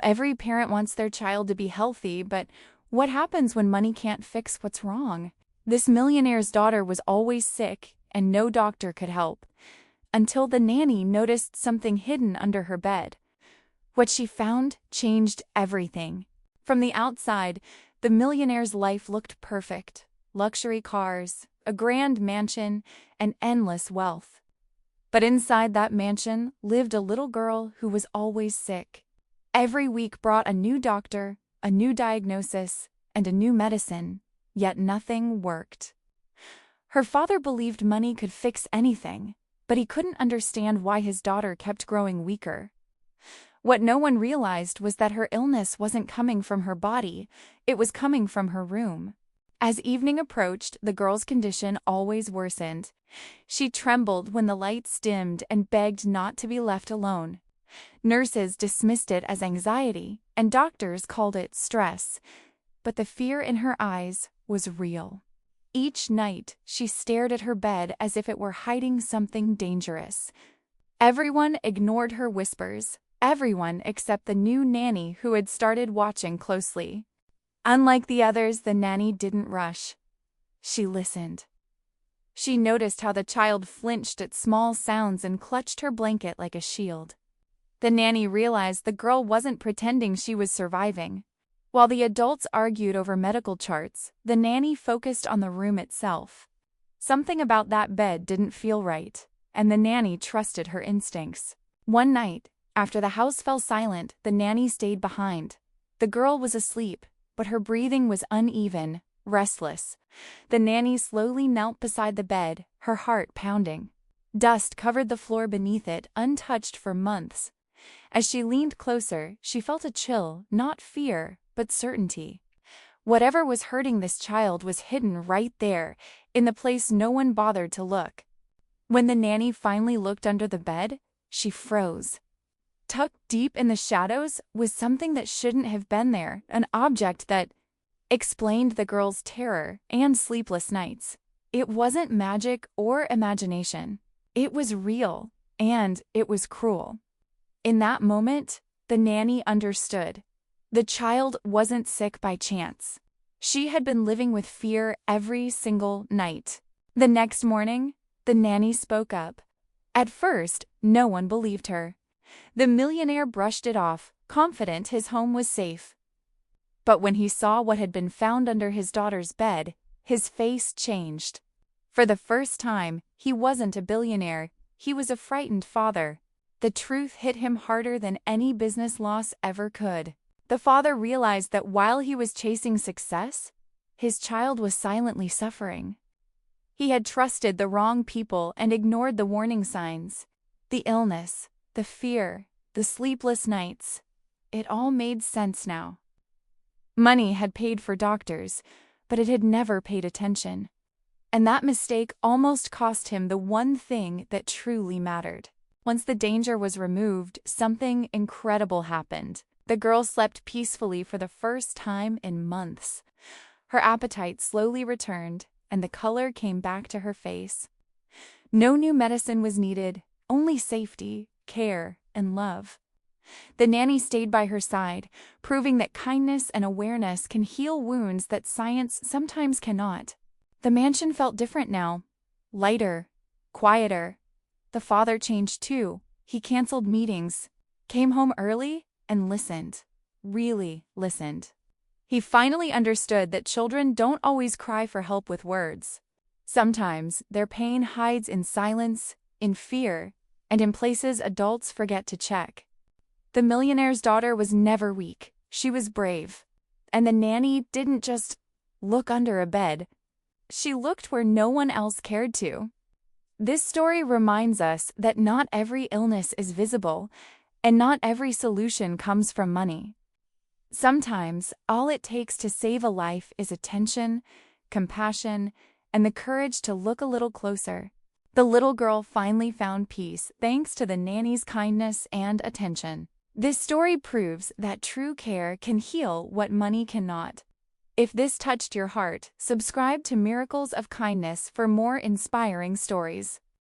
Every parent wants their child to be healthy, but what happens when money can't fix what's wrong? This millionaire's daughter was always sick, and no doctor could help, until the nanny noticed something hidden under her bed. What she found changed everything. From the outside, the millionaire's life looked perfect. Luxury cars, a grand mansion, and endless wealth. But inside that mansion lived a little girl who was always sick. Every week brought a new doctor, a new diagnosis, and a new medicine, yet nothing worked. Her father believed money could fix anything, but he couldn't understand why his daughter kept growing weaker. What no one realized was that her illness wasn't coming from her body, it was coming from her room. As evening approached, the girl's condition always worsened. She trembled when the lights dimmed and begged not to be left alone. Nurses dismissed it as anxiety, and doctors called it stress. But the fear in her eyes was real. Each night, she stared at her bed as if it were hiding something dangerous. Everyone ignored her whispers, everyone except the new nanny who had started watching closely. Unlike the others, the nanny didn't rush. She listened. She noticed how the child flinched at small sounds and clutched her blanket like a shield. The nanny realized the girl wasn't pretending she was surviving. While the adults argued over medical charts, the nanny focused on the room itself. Something about that bed didn't feel right, and the nanny trusted her instincts. One night, after the house fell silent, the nanny stayed behind. The girl was asleep, but her breathing was uneven, restless. The nanny slowly knelt beside the bed, her heart pounding. Dust covered the floor beneath it, untouched for months. As she leaned closer, she felt a chill, not fear, but certainty. Whatever was hurting this child was hidden right there, in the place no one bothered to look. When the nanny finally looked under the bed, she froze. Tucked deep in the shadows was something that shouldn't have been there, an object that explained the girl's terror and sleepless nights. It wasn't magic or imagination. It was real, and it was cruel. In that moment, the nanny understood. The child wasn't sick by chance. She had been living with fear every single night. The next morning, the nanny spoke up. At first, no one believed her. The millionaire brushed it off, confident his home was safe. But when he saw what had been found under his daughter's bed, his face changed. For the first time, he wasn't a billionaire, he was a frightened father. The truth hit him harder than any business loss ever could. The father realized that while he was chasing success, his child was silently suffering. He had trusted the wrong people and ignored the warning signs. The illness, the fear, the sleepless nights. It all made sense now. Money had paid for doctors, but it had never paid attention. And that mistake almost cost him the one thing that truly mattered. Once the danger was removed, something incredible happened. The girl slept peacefully for the first time in months. Her appetite slowly returned, and the color came back to her face. No new medicine was needed, only safety, care, and love. The nanny stayed by her side, proving that kindness and awareness can heal wounds that science sometimes cannot. The mansion felt different now, lighter, quieter. The father changed too. He canceled meetings, came home early, and listened. Really listened. He finally understood that children don't always cry for help with words. Sometimes their pain hides in silence, in fear, and in places adults forget to check. The millionaire's daughter was never weak. She was brave. And the nanny didn't just look under a bed. She looked where no one else cared to. This story reminds us that not every illness is visible, and not every solution comes from money. Sometimes, all it takes to save a life is attention, compassion, and the courage to look a little closer. The little girl finally found peace thanks to the nanny's kindness and attention. This story proves that true care can heal what money cannot. If this touched your heart, subscribe to Miracles of Kindness for more inspiring stories.